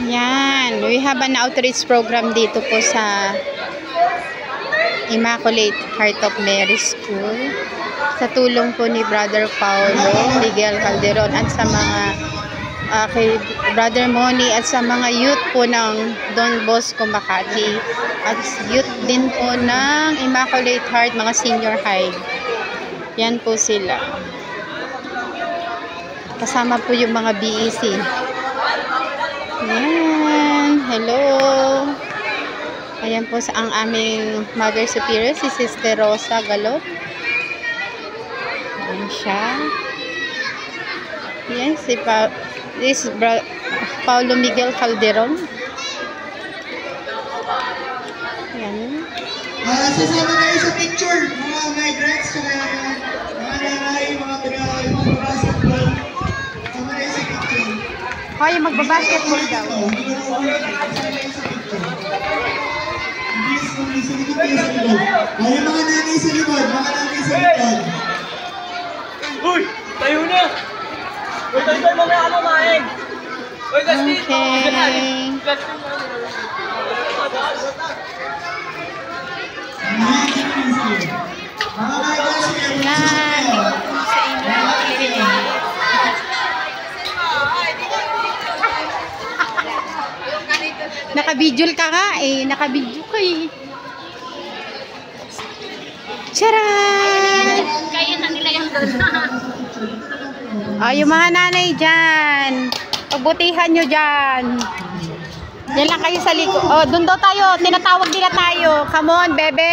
Yan, we have an outreach program dito po sa Immaculate Heart of Mary School sa tulong po ni Brother Paulo Miguel Calderon at sa mga kay Brother Moni at sa mga youth po ng Don Bosco Makati at youth din po ng Immaculate Heart, mga senior high. Yan po sila. Kasama po yung mga BEC. Yan. Hello. Ayan po ang aming Mother Superior, si Sister Rosa Galot. Ayan siya. Yan, si Paulo Miguel Calderon. Yan. Sasama na kayo sa picture, mga migrants, mga nanay, mga basketball. Sasama na kayo sa picture. Hoy, magbabasketball daw. Ay, mga nanay sa likod, mga nanay sa likod. Uy! Tayo na! Uy, tayo mamaya ka mamahin! Uy, Dustin! Naka-video ka nga eh. Naka-video ka eh. Charan! Kaya na nila yung doon. Yung mga nanay dyan. Pagbutihan nyo dyan. Yan lang kayo sa likod. Doon daw tayo. Tinatawag nila tayo. Come on, bebe.